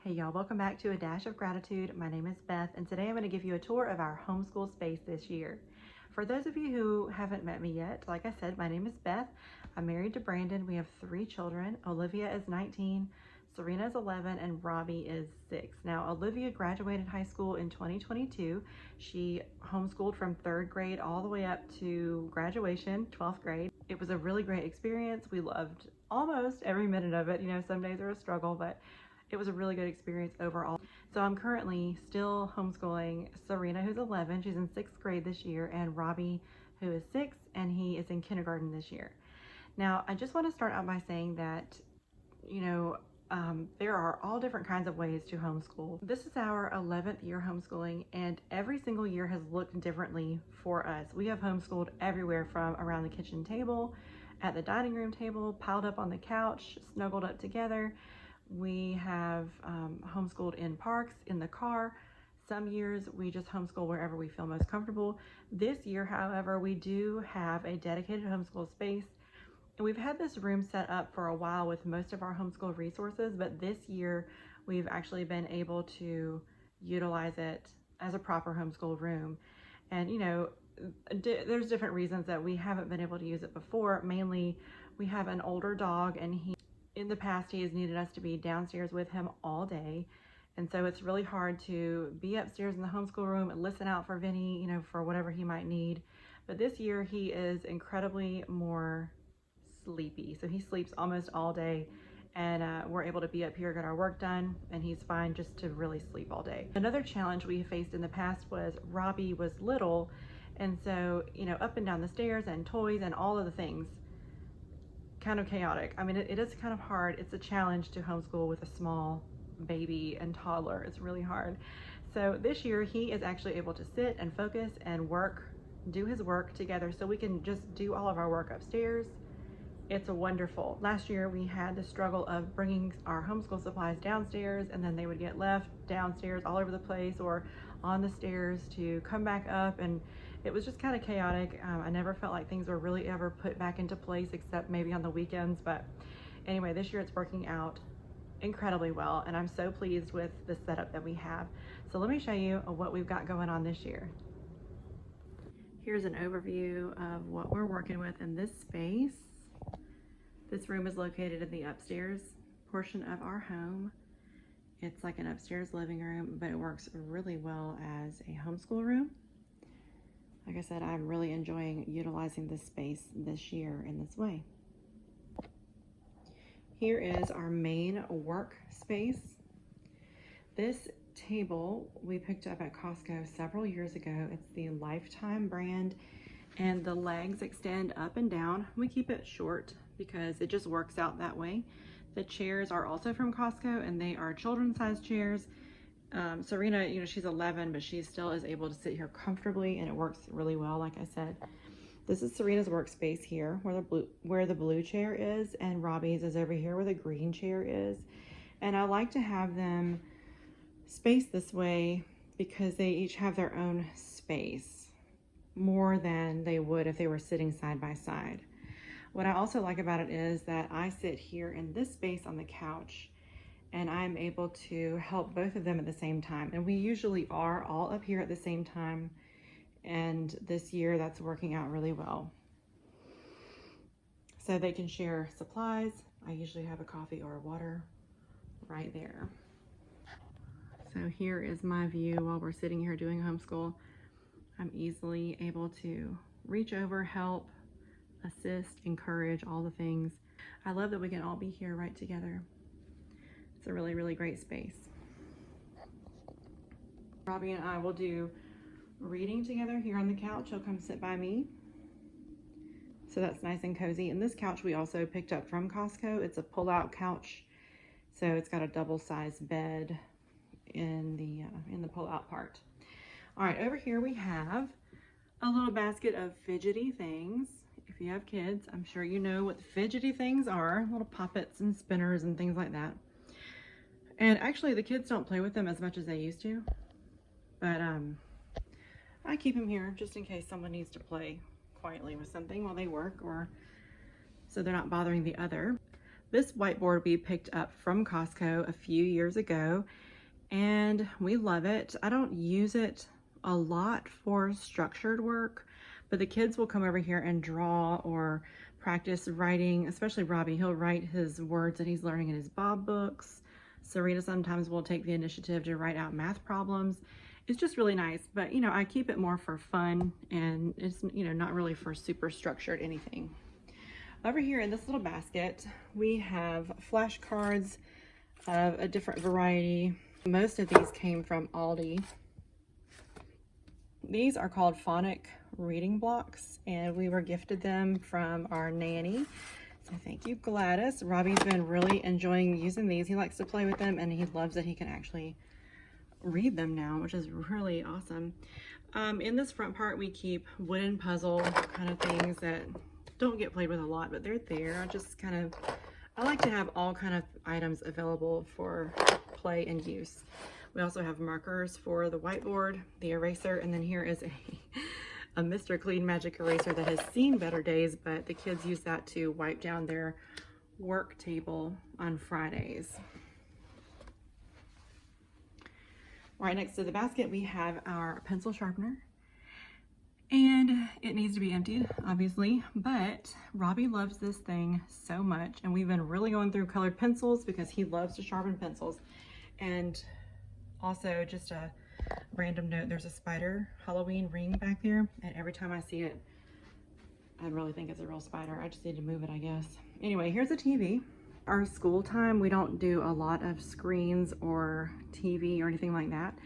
Hey y'all, welcome back to A Dash of Gratitude. My name is Beth, and today I'm going to give you a tour of our homeschool space this year. For those of you who haven't met me yet, like I said, my name is Beth. I'm married to Brandon. We have 3 children. Olivia is 19, Serena is 11, and Robbie is 6. Now, Olivia graduated high school in 2022. She homeschooled from 3rd grade all the way up to graduation, 12th grade. It was a really great experience. We loved almost every minute of it. You know, some days are a struggle, but it was a really good experience overall. So I'm currently still homeschooling Serena, who's 11. She's in 6th grade this year, and Robbie, who is 6, and he is in kindergarten this year. Now, I just want to start out by saying that, there are all different kinds of ways to homeschool. This is our 11th year homeschooling, and every single year has looked differently for us. We have homeschooled everywhere from around the kitchen table, at the dining room table, piled up on the couch, snuggled up together. We have homeschooled in parks, in the car. Some years we just homeschool wherever we feel most comfortable. This year, however, we do have a dedicated homeschool space. And we've had this room set up for a while with most of our homeschool resources, but this year we've actually been able to utilize it as a proper homeschool room. And there's different reasons that we haven't been able to use it before. Mainly, we have an older dog, and in the past, he has needed us to be downstairs with him all day. And so it's really hard to be upstairs in the homeschool room and listen out for Vinny, for whatever he might need. But this year he is incredibly more sleepy. So he sleeps almost all day, and we're able to be up here, get our work done, and he's fine just to really sleep all day. Another challenge we faced in the past was Robbie was little. And so, up and down the stairs and toys and all of the things, kind of chaotic. I mean, it is kind of hard. It's a challenge to homeschool with a small baby and toddler. It's really hard. So this year he is actually able to sit and focus and do his work together, so we can just do all of our work upstairs. It's wonderful. Last year we had the struggle of bringing our homeschool supplies downstairs, and then they would get left downstairs all over the place or on the stairs to come back up, and it was just kind of chaotic. I never felt like things were really ever put back into place, except maybe on the weekends. But anyway, this year it's working out incredibly well, and I'm so pleased with the setup that we have. So let me show you what we've got going on this year. Here's an overview of what we're working with in this space. This room is located in the upstairs portion of our home. It's like an upstairs living room, but it works really well as a homeschool room. Like I said, I'm really enjoying utilizing this space this year in this way. Here is our main work space. This table we picked up at Costco several years ago. It's the Lifetime brand, and the legs extend up and down. We keep it short because it just works out that way. The chairs are also from Costco, and they are children's size chairs. Serena, she's 11, but she still is able to sit here comfortably, and it works really well. Like I said, this is Serena's workspace here, where the blue chair is, and Robbie's is over here where the green chair is. And I like to have them spaced this way because they each have their own space, more than they would if they were sitting side by side. What I also like about it is that I sit here in this space on the couch, and I'm able to help both of them at the same time. And we usually are all up here at the same time. And this year that's working out really well. So they can share supplies. I usually have a coffee or a water right there. So here is my view while we're sitting here doing homeschool. I'm easily able to reach over, help, assist, encourage, all the things. I love that we can all be here right together. It's a really, really great space. Robbie and I will do reading together here on the couch. He'll come sit by me. So that's nice and cozy. And this couch we also picked up from Costco. It's a pull-out couch. So it's got a double-sized bed in the pull-out part. All right, over here we have a little basket of fidgety things. If you have kids, I'm sure you know what fidgety things are, little poppets and spinners and things like that. And actually the kids don't play with them as much as they used to, but I keep them here just in case someone needs to play quietly with something while they work, or so they're not bothering the other. This whiteboard we picked up from Costco a few years ago, and we love it. I don't use it a lot for structured work, but the kids will come over here and draw or practice writing, especially Robbie. He'll write his words that he's learning in his Bob books. Serena sometimes will take the initiative to write out math problems. It's just really nice, but you know, I keep it more for fun, and it's, you know, not really for super structured anything. Over here in this little basket, we have flashcards of a different variety. Most of these came from Aldi. These are called phonic reading blocks, and we were gifted them from our nanny. So thank you, Gladys. Robbie's been really enjoying using these. He likes to play with them, and he loves that he can actually read them now, which is really awesome. In this front part, we keep wooden puzzle kind of things that don't get played with a lot, but they're there. I like to have all kind of items available for play and use. We also have markers for the whiteboard, the eraser, and then here is a Mr. Clean Magic eraser that has seen better days, but the kids use that to wipe down their work table on Fridays. Right next to the basket, we have our pencil sharpener. And it needs to be emptied, obviously, but Robbie loves this thing so much, and we've been really going through colored pencils because he loves to sharpen pencils. And also, just a random note, there's a spider Halloween ring back there, and every time I see it, I really think it's a real spider. I just need to move it, I guess. Anyway, here's a TV. Our school time, we don't do a lot of screens or TV or anything like that.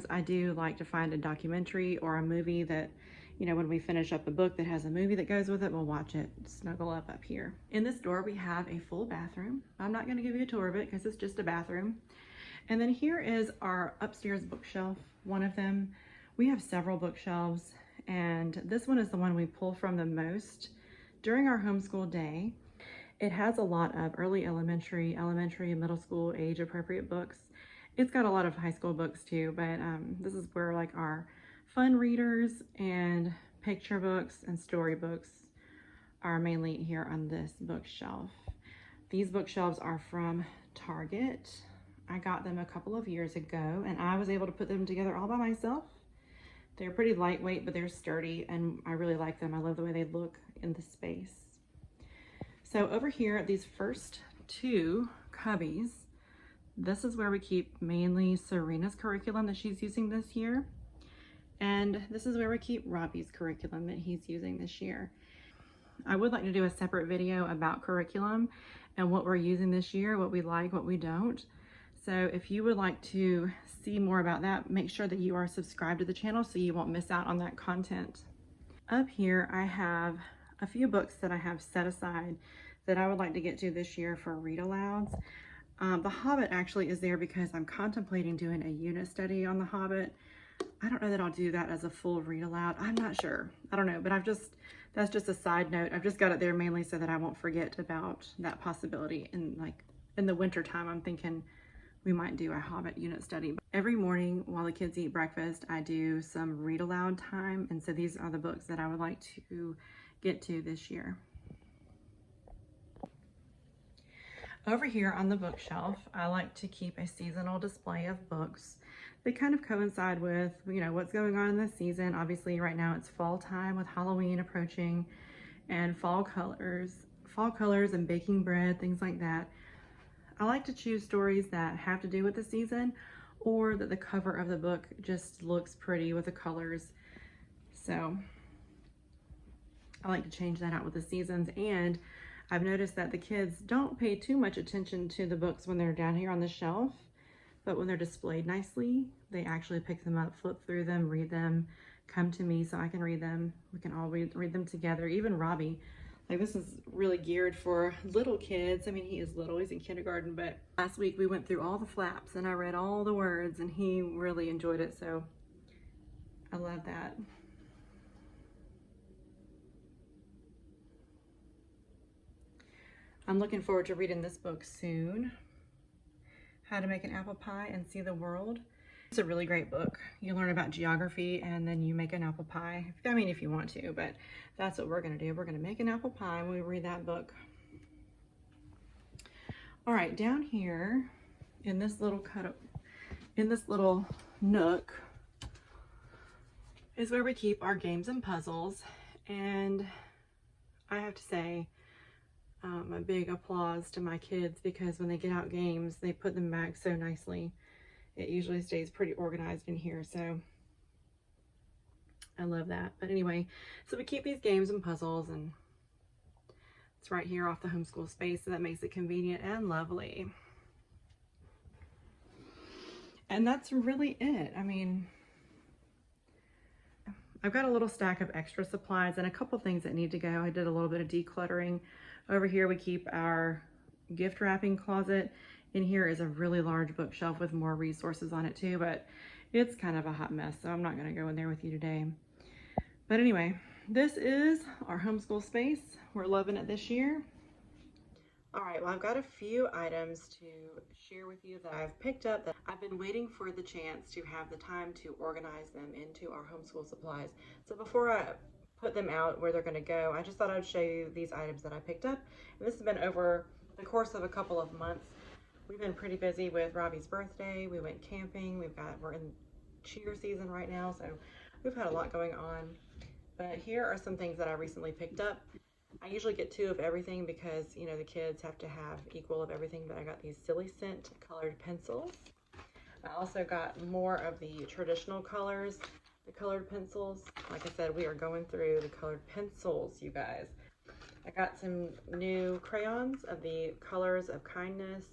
I do like to find a documentary or a movie that, you know, when we finish up a book that has a movie that goes with it, we'll watch it, snuggle up here. In this door, we have a full bathroom. I'm not going to give you a tour of it because it's just a bathroom. And then here is our upstairs bookshelf, one of them. We have several bookshelves, and this one is the one we pull from the most during our homeschool day. It has a lot of early elementary, and middle school age appropriate books. It's got a lot of high school books too, but this is where like our fun readers and picture books and storybooks are mainly here on this bookshelf. These bookshelves are from Target. I got them a couple of years ago, and I was able to put them together all by myself. They're pretty lightweight, but they're sturdy, and I really like them. I love the way they look in the space. So over here, these first two cubbies, this is where we keep mainly Serena's curriculum that she's using this year. And this is where we keep Robbie's curriculum that he's using this year. I would like to do a separate video about curriculum and what we're using this year, what we like, what we don't. So if you would like to see more about that, make sure that you are subscribed to the channel so you won't miss out on that content. Up here, I have a few books that I have set aside that I would like to get to this year for read alouds. The Hobbit actually is there because I'm contemplating doing a unit study on The Hobbit. I don't know that I'll do that as a full read aloud. I'm not sure. I don't know, but that's just a side note. I've just got it there mainly so that I won't forget about that possibility. And like in the winter time, I'm thinking we might do a Hobbit unit study. Every morning while the kids eat breakfast, I do some read aloud time. And so these are the books that I would like to get to this year. Over here on the bookshelf, I like to keep a seasonal display of books. They kind of coincide with, you know, what's going on in the season. Obviously right now it's fall time with Halloween approaching and fall colors and baking bread, things like that. I like to choose stories that have to do with the season or that the cover of the book just looks pretty with the colors. So I like to change that out with the seasons, and I've noticed that the kids don't pay too much attention to the books when they're down here on the shelf, but when they're displayed nicely, they actually pick them up, flip through them, read them, come to me so I can read them. We can all read them together. Even Robbie, like this is really geared for little kids. I mean, he is little, he's in kindergarten, but last week we went through all the flaps and I read all the words and he really enjoyed it. So I love that. I'm looking forward to reading this book soon. How to Make an Apple Pie and See the World. It's a really great book. You learn about geography and then you make an apple pie. I mean, if you want to, but that's what we're gonna do. We're gonna make an apple pie when we read that book. All right, down here in this little nook is where we keep our games and puzzles. And I have to say, a big applause to my kids, because when they get out games, they put them back so nicely. It usually stays pretty organized in here, so I love that. But anyway, so we keep these games and puzzles, and it's right here off the homeschool space, so that makes it convenient and lovely. And that's really it. I mean, I've got a little stack of extra supplies and a couple things that need to go. I did a little bit of decluttering. Over here we keep our gift wrapping closet. In here is a really large bookshelf with more resources on it too, but it's kind of a hot mess, so I'm not going to go in there with you today. But anyway, this is our homeschool space. We're loving it this year. All right, well, I've got a few items to share with you that I've picked up that I've been waiting for the chance to have the time to organize them into our homeschool supplies. So before I put them out where they're going to go, I just thought I'd show you these items that I picked up. And this has been over the course of a couple of months. We've been pretty busy with Robbie's birthday. We went camping. We're in cheer season right now, so we've had a lot going on. But here are some things that I recently picked up. I usually get 2 of everything because, you know, the kids have to have equal of everything, but I got these Silly Scent colored pencils. I also got more of the traditional colors, the colored pencils. Like I said, we are going through the colored pencils, you guys. I got some new crayons of the Colors of Kindness.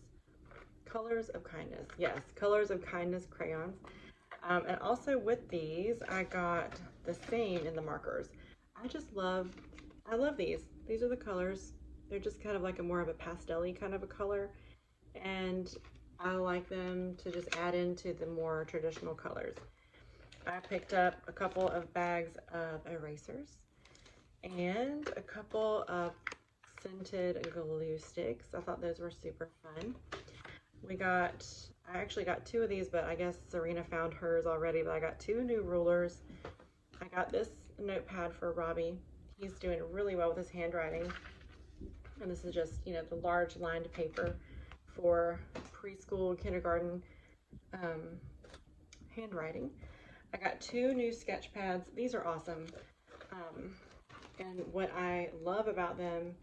Yes, Colors of Kindness crayons. And also with these, I got the same in the markers. I love these. These are the colors. They're just kind of like more of a pastel-y kind of a color. And I like them to just add into the more traditional colors. I picked up a couple of bags of erasers and a couple of scented glue sticks. I thought those were super fun. I actually got 2 of these, but I guess Serena found hers already, but I got 2 new rulers. I got this notepad for Robbie. He's doing really well with his handwriting. And this is just, you know, the large lined paper for preschool, kindergarten handwriting. I got 2 new sketch pads. These are awesome. And what I love about them,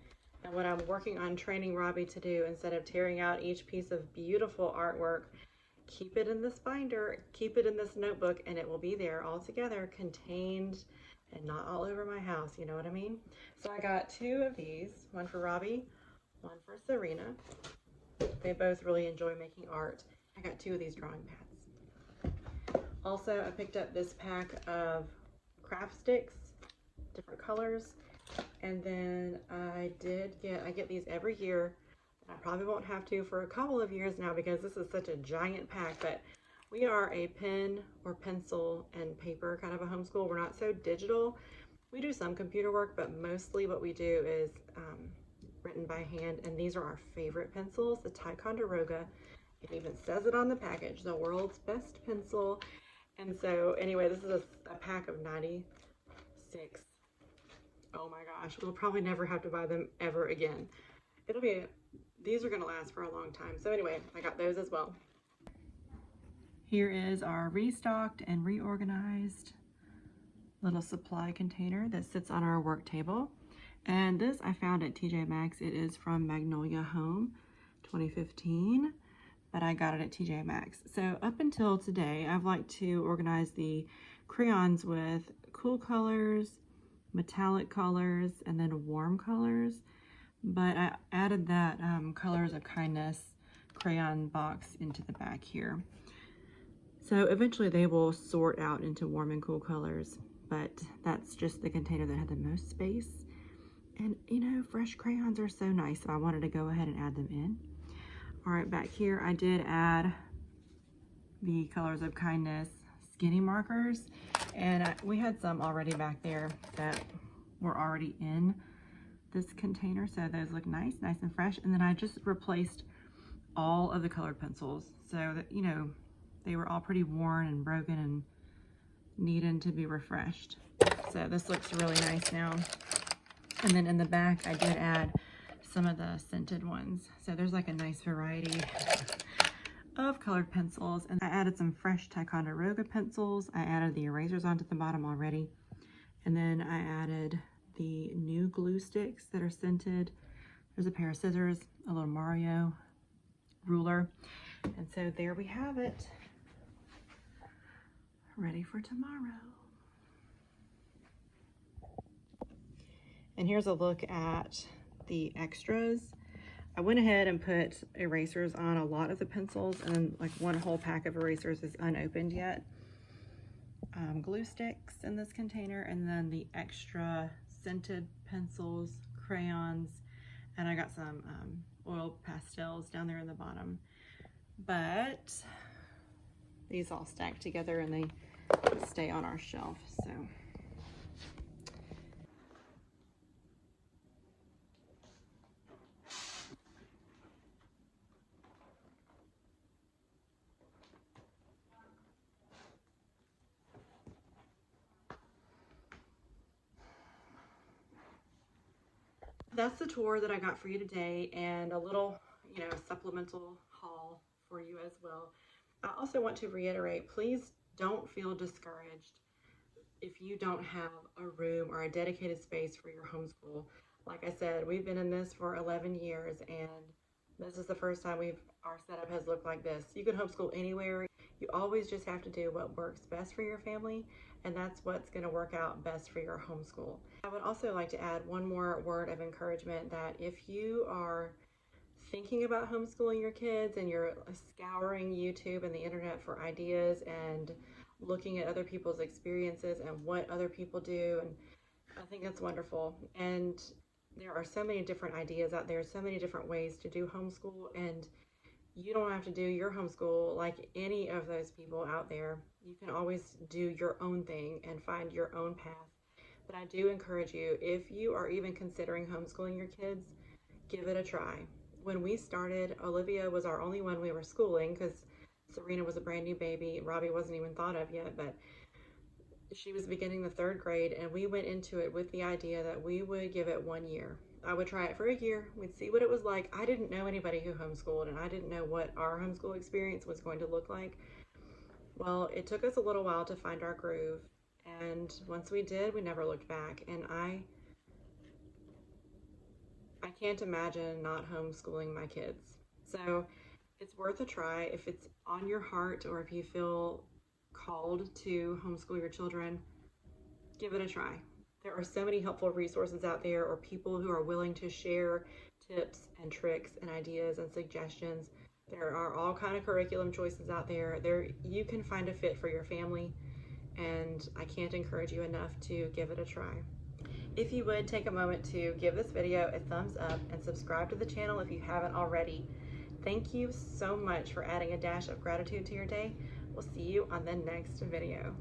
and what I'm working on training Robbie to do, instead of tearing out each piece of beautiful artwork, keep it in this binder, keep it in this notebook, and it will be there all together, contained, and not all over my house, you know what I mean? So I got 2 of these, one for Robbie, one for Serena. They both really enjoy making art. I got 2 of these drawing pads. Also, I picked up this pack of craft sticks, different colors. And then I get these every year. I probably won't have to for a couple of years now because this is such a giant pack, but we are a pen or pencil and paper kind of a homeschool. We're not so digital. We do some computer work, but mostly what we do is written by hand. And these are our favorite pencils, the Ticonderoga. It even says it on the package, the world's best pencil. And so anyway, this is a pack of 96. Oh my gosh, we'll probably never have to buy them ever again. These are gonna last for a long time. So anyway, I got those as well. Here is our restocked and reorganized little supply container that sits on our work table. And this I found at TJ Maxx. It is from Magnolia Home 2015, but I got it at TJ Maxx. So up until today, I've liked to organize the crayons with cool colors, metallic colors, and then warm colors. But I added that Colors of Kindness crayon box into the back here. So eventually they will sort out into warm and cool colors, but that's just the container that had the most space. And you know, fresh crayons are so nice, so I wanted to go ahead and add them in. All right, back here I did add the Colors of Kindness skinny markers, and we had some already back there that were already in this container, so those look nice and fresh. And then I just replaced all of the colored pencils so that, you know, they were all pretty worn and broken and needed to be refreshed. So this looks really nice now. And then in the back I did add some of the scented ones. So there's like a nice variety of colored pencils. And I added some fresh Ticonderoga pencils. I added the erasers onto the bottom already. And then I added the new glue sticks that are scented. There's a pair of scissors, a little Mario ruler. And so there we have it, ready for tomorrow. And here's a look at the extras. I went ahead and put erasers on a lot of the pencils, and then like one whole pack of erasers is unopened yet. Glue sticks in this container, and then the extra scented pencils, crayons, and I got some oil pastels down there in the bottom. But these all stack together and they stay on our shelf, so. That's the tour that I got for you today, and a little, supplemental haul for you as well. I also want to reiterate, please don't feel discouraged if you don't have a room or a dedicated space for your homeschool. Like I said, we've been in this for 11 years, and this is the first time our setup has looked like this. You can homeschool anywhere. You always just have to do what works best for your family, and that's what's going to work out best for your homeschool. I would also like to add one more word of encouragement, that if you are thinking about homeschooling your kids and you're scouring YouTube and the internet for ideas and looking at other people's experiences and what other people do, and I think that's wonderful. And there are so many different ideas out there, so many different ways to do homeschool, and you don't have to do your homeschool like any of those people out there. You can always do your own thing and find your own path. But I do encourage you, if you are even considering homeschooling your kids, give it a try. When we started, Olivia was our only one we were schooling because Serena was a brand new baby. Robbie wasn't even thought of yet, but she was beginning the 3rd grade, and we went into it with the idea that we would give it 1 year. I would try it for a year. We'd see what it was like. I didn't know anybody who homeschooled, and I didn't know what our homeschool experience was going to look like. Well, it took us a little while to find our groove, and once we did, we never looked back. And I can't imagine not homeschooling my kids. So it's worth a try if it's on your heart, or if you feel called to homeschool your children, give it a try. There are so many helpful resources out there, or people who are willing to share tips and tricks and ideas and suggestions. There are all kind of curriculum choices out there. You can find a fit for your family, and I can't encourage you enough to give it a try. If you would take a moment to give this video a thumbs up and subscribe to the channel if you haven't already. Thank you so much for adding a dash of gratitude to your day. We'll see you on the next video.